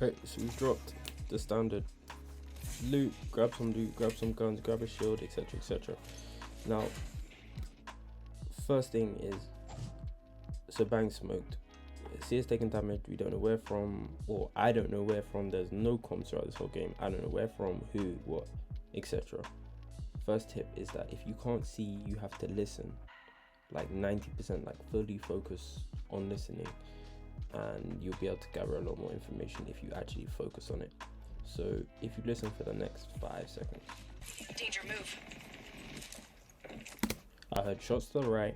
Right, so we've dropped the standard loot, grab some guns, grab a shield, etc, etc. Now, first thing is, so Bang smoked. CS taking damage, we don't know where from, or I don't know where from. There's no comms throughout this whole game. I don't know where from, who, what, etc. First tip is that if you can't see, you have to listen. Like 90%, like fully focus on listening, and you'll be able to gather a lot more information if you actually focus on it. So if you listen for the next 5 seconds. Danger, move. I heard shots to the right,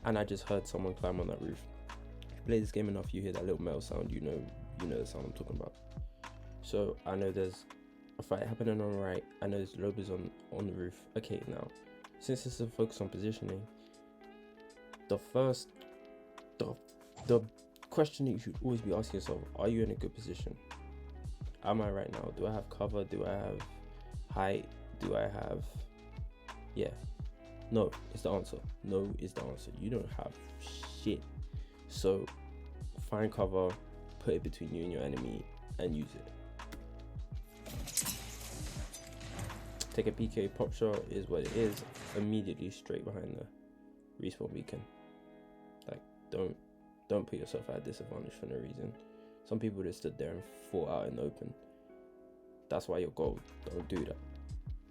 and I just heard someone climb on that roof. If you play this game enough, you hear that little metal sound, you know the sound I'm talking about. So I know there's a fight happening on the right, I know there's Lobos on the roof. Okay, now, since this is a focus on positioning, the question that you should always be asking yourself, are you in a good position? Am I right now? Do I have cover? Do I have height? Do I have... Yeah. No is the answer. No is the answer. You don't have shit. So find cover, put it between you and your enemy, and use it. Take a PK, pop shot is what it is. Immediately straight behind the respawn beacon. Like, don't put yourself at a disadvantage for no reason. Some people just stood there and fought out in the open. That's why you're gold. Don't do that.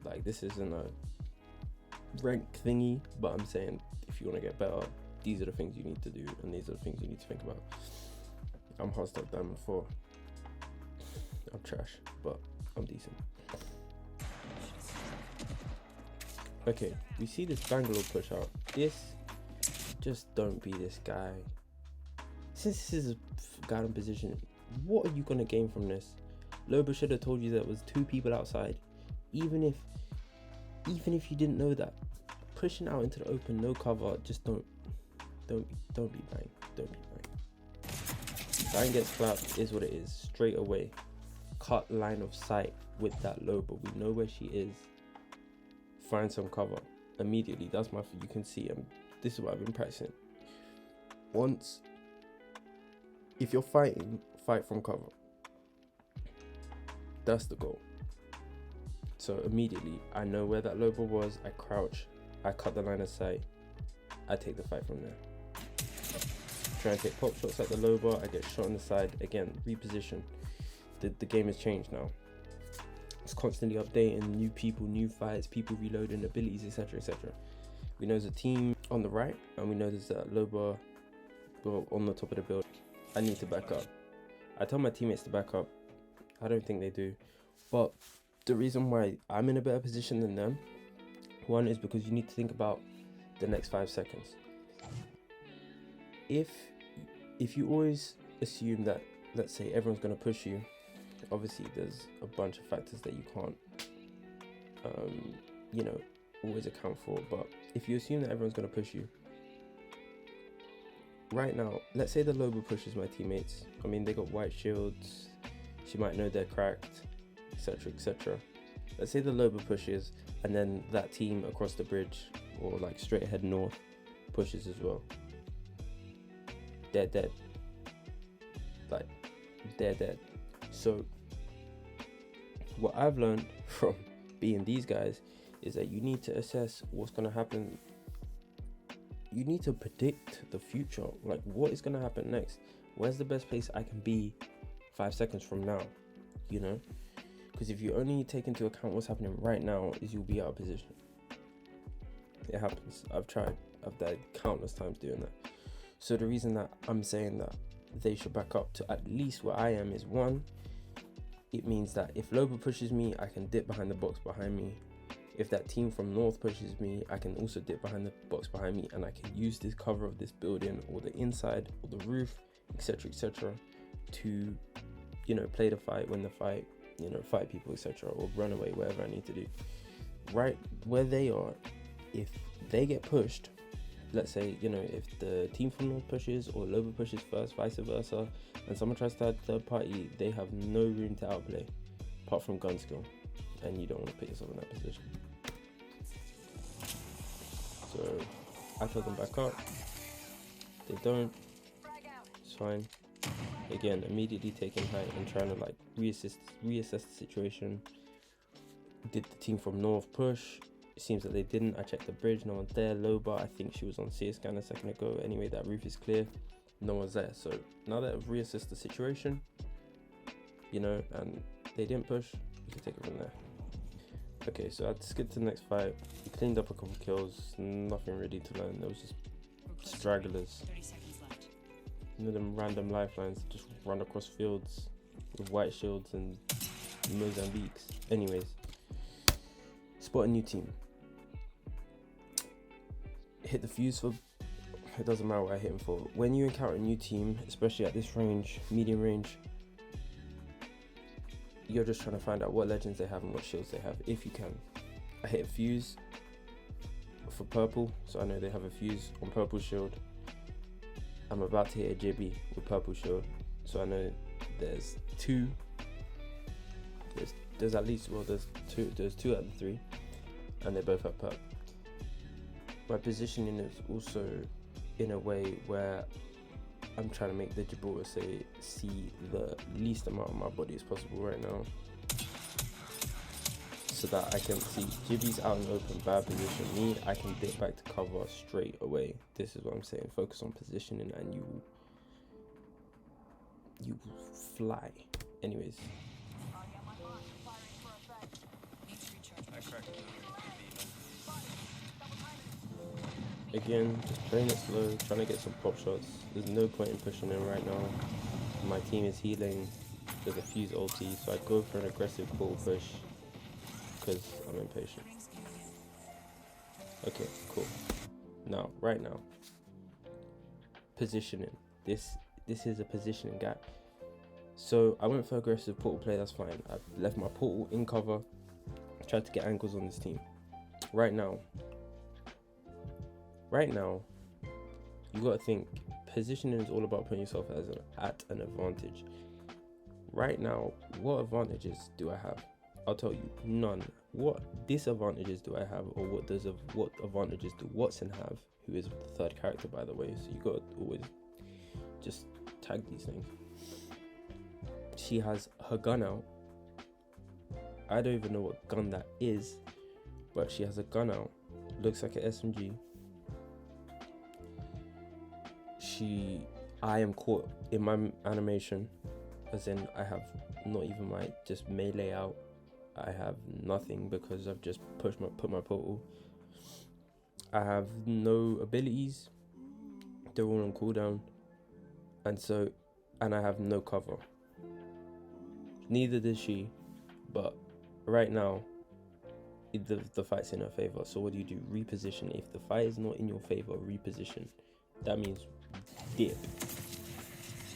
Like, this isn't a rank thingy, but I'm saying if you want to get better, these are the things you need to do, and these are the things you need to think about. I'm hard stuck diamond 4. I'm trash, but I'm decent. Okay, we see this Bangalore push out. Just don't be this guy. Since this is a garden position, what are you gonna gain from this? Loba should have told you that it was 2 people outside. Even if you didn't know that, pushing out into the open, no cover, just don't be Bang. Don't be Bang. Bang gets clapped, is what it is. Straight away, cut line of sight with that Loba. We know where she is. Find some cover immediately. That's my. You can see, this is what I've been practicing. If you're fighting, fight from cover. That's the goal. So immediately, I know where that Loba was. I crouch. I cut the line of sight. I take the fight from there. Try and take pop shots at the Loba. I get shot on the side. Again, reposition. The game has changed now. It's constantly updating, new people, new fights, people reloading abilities, etc, etc. We know there's a team on the right, and we know there's that Loba on the top of the build. I need to back up. I tell my teammates to back up. I don't think they do, but the reason why I'm in a better position than them, one is because you need to think about the next 5 seconds. If you always assume that, let's say, everyone's going to push you, obviously there's a bunch of factors that you can't always account for, but if you assume that everyone's going to push you right now, let's say the Loba pushes my teammates. I mean, they got white shields, she might know they're cracked, etc, etc. Let's say the Loba pushes, and then that team across the bridge, or like straight ahead north, pushes as well. They're dead. Like, they're dead. So what I've learned from being these guys is that you need to assess what's going to happen. You need to predict the future. Like, what is going to happen next? Where's the best place I can be 5 seconds from now? You know, because if you only take into account what's happening right now, is you'll be out of position. It happens. I've tried. I've died countless times doing that. So the reason that I'm saying that they should back up to at least where I am is, one, it means that if Loba pushes me, I can dip behind the box behind me. If that team from north pushes me, I can also dip behind the box behind me, and I can use this cover of this building or the inside or the roof, etc, etc, to, play the fight, win the fight, fight people, etc, or run away, whatever I need to do. Right where they are, if they get pushed, let's say, if the team from north pushes or Loba pushes first, vice versa, and someone tries to add third party, they have no room to outplay apart from gun skill, and you don't want to put yourself in that position. So I tell them back up. They don't. It's fine. again, immediately taking height and trying to like reassess the situation. Did the team from North push? It seems that they didn't. I checked the bridge, no one's there. Loba, I think she was on CS scan a second ago. Anyway, that roof is clear, no one's there. So now that I've reassessed the situation, you know, and they didn't push, we can take it from there. Okay, so I'd skip to the next fight. We cleaned up a couple kills, nothing really to learn. There was just stragglers. You know, them random lifelines that just run across fields with white shields and Mozambiques. Anyways, spot a new team. Hit the fuse for, it doesn't matter what I hit him for. When you encounter a new team, especially at this range, medium range, you're just trying to find out what legends they have and what shields they have, if you can. I hit a fuse for purple, so I know they have a fuse on purple shield. I'm about to hit a Jibby with purple shield, so I know there's two. There's at least, well, there's two out of the three, and they both have perp. My positioning is also in a way where I'm trying to make the Gibraltar see the least amount of my body as possible right now, so that I can see Jibby's out in the open, bad position. Me, I can dip back to cover straight away. This is what I'm saying. Focus on positioning and you fly. Anyways. Again, just playing it slow, trying to get some pop shots. There's no point in pushing in right now. My team is healing. There's a fuse ulti, so I go for an aggressive pull push because I'm impatient. Okay, cool. Now, right now, positioning. This is a positioning gap. So I went for aggressive portal play, that's fine. I've left my portal in cover, tried to get angles on this team. Right now, you gotta think, positioning is all about putting yourself at an advantage. Right now, what advantages do I have? I'll tell you, none. What disadvantages do I have, or what advantages do Wattson have, who is the third character, by the way? So you gotta always just tag these things. She has her gun out. I don't even know what gun that is, but she has a gun out. Looks like an SMG. I am caught in my animation, as in I have not even my just melee out. I have nothing because I've just put my portal. I have no abilities. They're all on cooldown, and I have no cover. Neither does she, but right now the fight's in her favor. So what do? Reposition. If the fight is not in your favor, reposition. That means dip.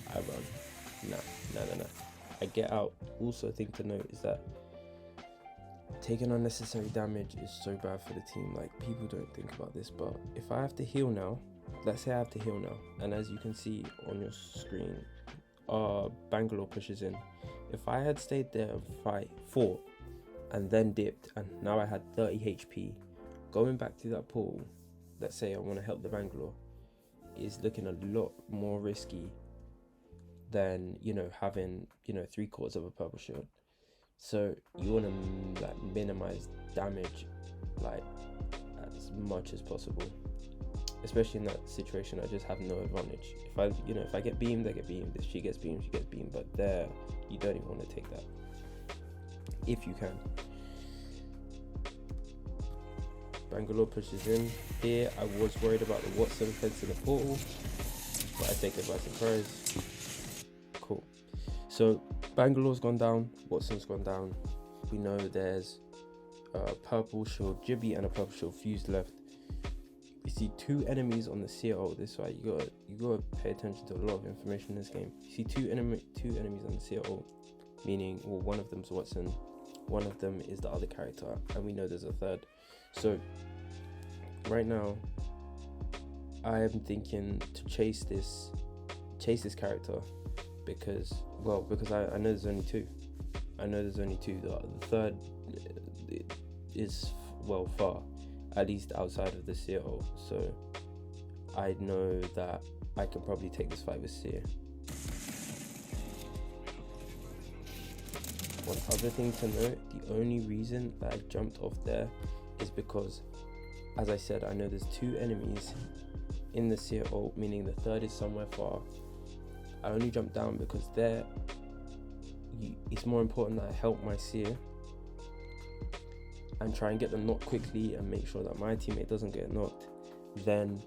I run. Nah. I get out. Also, thing to note is that taking unnecessary damage is so bad for the team. Like, people don't think about this, but if I have to heal now, let's say I have to heal now, and as you can see on your screen, Bangalore pushes in. If I had stayed there and fought, and then dipped, and now I had 30 HP, going back to that pool, let's say I want to help the Bangalore, is looking a lot more risky than, having, 3/4 of a purple shield. So you want to minimize damage as much as possible, especially in that situation. I just have no advantage. If I get beamed, I get beamed. If she gets beamed, she gets beamed. But there, you don't even want to take that if you can. Bangalore pushes in. Here, I was worried about the Wattson fence in the portal, but I take it by surprise. Cool. So Bangalore's gone down, Wattson's gone down. We know there's a purple shield Jibby and a purple shield fuse left. You see two enemies on the CL. This way, you gotta pay attention to a lot of information in this game. You see two enemies on the CL, meaning, well, one of them's Wattson, one of them is the other character, and we know there's a third. So right now, I am thinking to chase this character because I know there's only two. The third is far, at least outside of the CO. So I know that I can probably take this fight with Seer. One other thing to note, the only reason that I jumped off there is because, as I said, I know there's 2 enemies in the seer ult, meaning the third is somewhere far. I only jumped down because it's more important that I help my seer and try and get the knock quickly and make sure that my teammate doesn't get knocked than,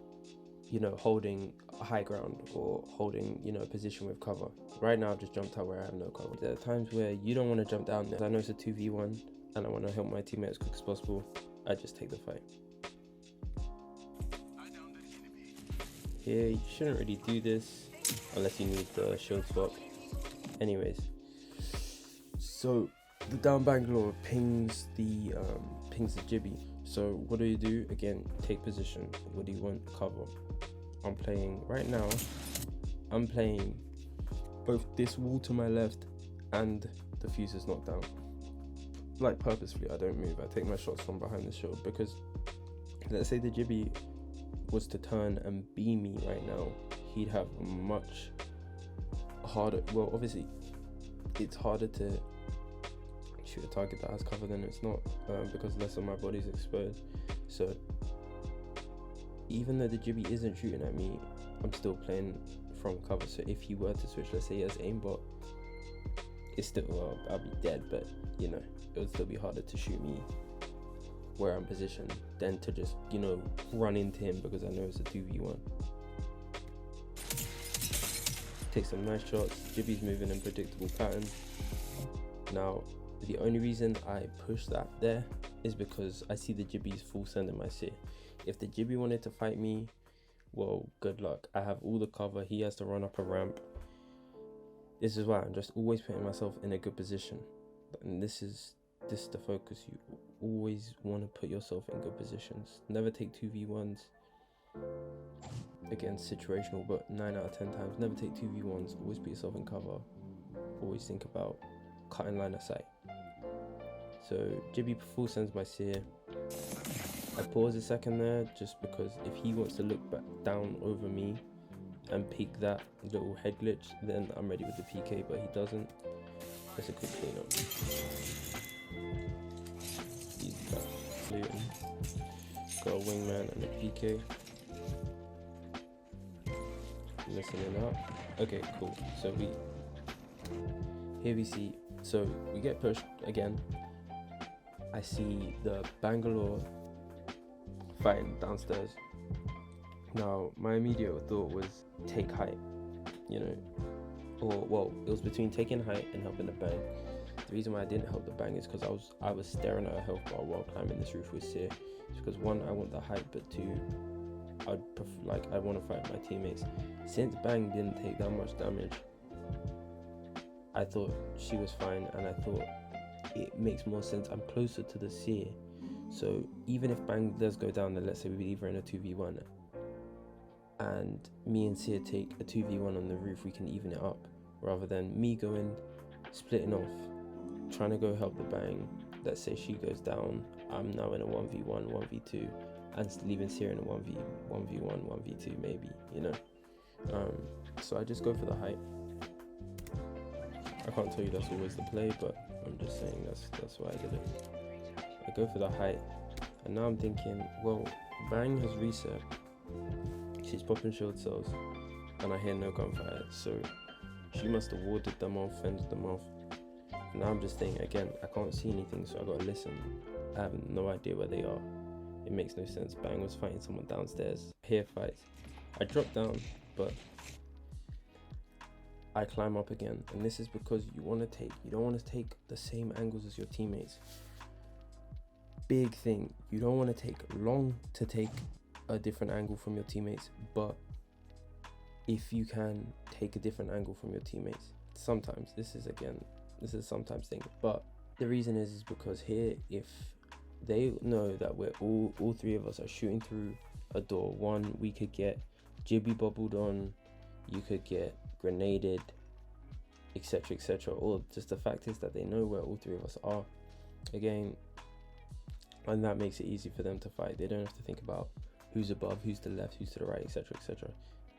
you know, holding a high ground or holding, you know, a position with cover. Right now I've just jumped out where I have no cover. There are times where you don't want to jump down there. I know it's a 2v1 and I want to help my teammate as quick as possible. I just take the fight. Here you shouldn't really do this unless you need the shield swap. Anyways, so the down Bangalore pings the Jibby. So what do you do? Again, take position. What do you want? Cover. I'm playing right now. I'm playing both this wall to my left and the fuse is knocked down. Like purposefully, I don't move. I take my shots from behind the shield because let's say the Jibby was to turn and be me right now, he'd have a much harder. Well, obviously, it's harder to shoot a target that has cover than it's not, because less of my body's exposed. So even though the Jibby isn't shooting at me, I'm still playing from cover. So if he were to switch, let's say he has aimbot, it's still, well, I'll be dead, but you know, it would still be harder to shoot me where I'm positioned than to just, you know, run into him because I know it's a 2v1. Take some nice shots. Jibby's moving in predictable patterns. Now, the only reason I push that there is because I see the Jibby's full send in my seer. If the Jibby wanted to fight me, well, good luck. I have all the cover. He has to run up a ramp. This is why I'm just always putting myself in a good position. And this is the focus. You always want to put yourself in good positions. Never take 2v1s. Again, situational, but 9 out of 10 times, never take 2v1s. Always put yourself in cover. Always think about cutting line of sight. So Jibby full sends my seer. I pause a second there just because if he wants to look back down over me and peek that little head glitch, then I'm ready with the PK, but he doesn't. That's a quick cleanup. Easy cut. Got a wingman and a PK. Listening up. Okay, cool. So here we see, so we get pushed again. I see the Bangalore fighting downstairs. Now, my immediate thought was take height, you know, or well, it was between taking height and helping the bang. The reason why I didn't help the bang is because I was staring at a health bar while climbing this roof with seer. It's because one, I want the height, but two, I want to fight my teammates. Since bang didn't take that much damage, I thought she was fine, and I thought it makes more sense. I'm closer to the seer, so even if bang does go down, then let's say we leave her in a 2v1 and me and seer take a 2v1 on the roof, we can even it up rather than me going splitting off trying to go help the bang. Let's say she goes down, I'm now in a 1v1 1v2 and leaving seer in a 1v1 1v2 maybe, you know. So I just go for the height. I can't tell you that's always the play, but I'm just saying that's why I did it. I go for the height, and now I'm thinking, well, bang has reset, she's popping shield cells, and I hear no gunfire, so she must have warded them off, fended them off. And now I'm just thinking, again, I can't see anything, so I gotta listen. I have no idea where they are. It makes no sense. Bang was fighting someone downstairs. Here fights. I drop down, but I climb up again, and this is because you don't want to take the same angles as your teammates. Big thing, you don't want to take long to take a different angle from your teammates, but if you can take a different angle from your teammates, sometimes, this is a sometimes thing, but the reason is because here, if they know that we're all three of us are shooting through a door, one, we could get Jibby bubbled on, you could get grenaded, etc, or just the fact is that they know where all three of us are again, and that makes it easy for them to fight. They don't have to think about who's above, who's to the left, who's to the right, etc.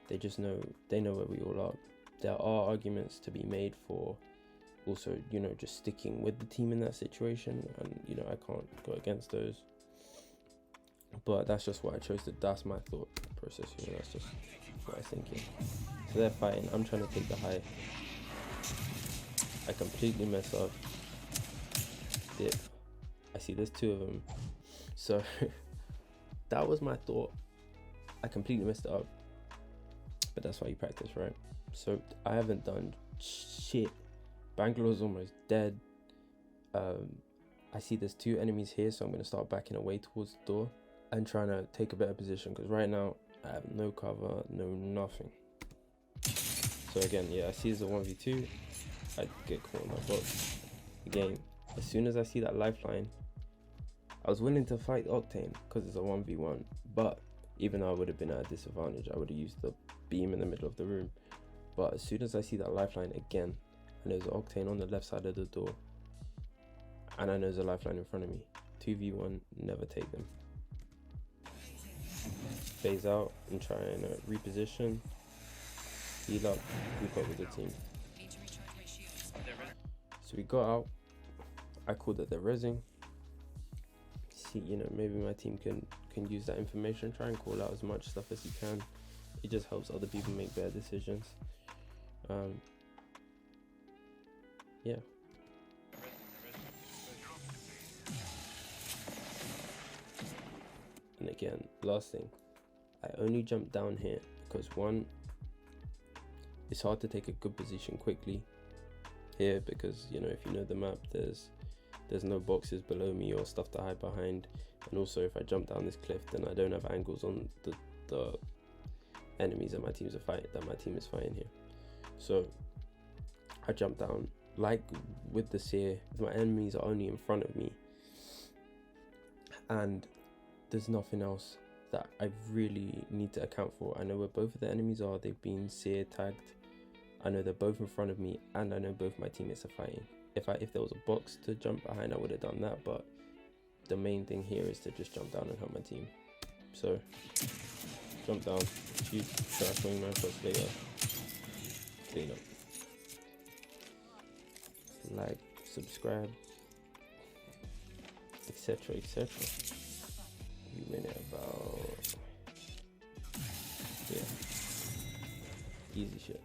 They just know, they know where we all are. There are arguments to be made for also, you know, just sticking with the team in that situation, and you know, I can't go against those. But that's just what I chose to, that's my thought process, you know, that's just what I was thinking. So they're fighting, I'm trying to take the high. I completely mess up. Dip. I see there's two of them. So that was my thought. I completely messed it up. But that's why you practice, right? So I haven't done shit. Bangalore's almost dead. I see there's two enemies here, so I'm going to start backing away towards the door and trying to take a better position, because right now I have no cover, no nothing. So again, yeah, I see there's a 1v2. I get caught in my box. Again, as soon as I see that lifeline, I was willing to fight Octane because it's a 1v1, but even though I would have been at a disadvantage, I would have used the beam in the middle of the room. But as soon as I see that lifeline again, and there's Octane on the left side of the door, and I know there's a lifeline in front of me, 2v1, never take them. Phase out and try and reposition, heal up, group up with the team. So we got out, I called that they're rezzing. See, you know, maybe my team can use that information, try and call out as much stuff as you can. It just helps other people make better decisions. Yeah. And again, last thing, I only jumped down here because one, it's hard to take a good position quickly here, because you know, if you know the map, there's no boxes below me or stuff to hide behind, and also if I jump down this cliff, then I don't have angles on the enemies that my team is fighting here. So I jump down, like with the seer, my enemies are only in front of me, and there's nothing else that I really need to account for. I know where both of the enemies are, they've been seer tagged, I know they're both in front of me, and I know both my teammates are fighting. If there was a box to jump behind, I would have done that, but the main thing here is to just jump down and help my team. So jump down, shoot, try swing my shots later, clean up. Like, subscribe, etc, etc. You win it about, yeah, easy shit.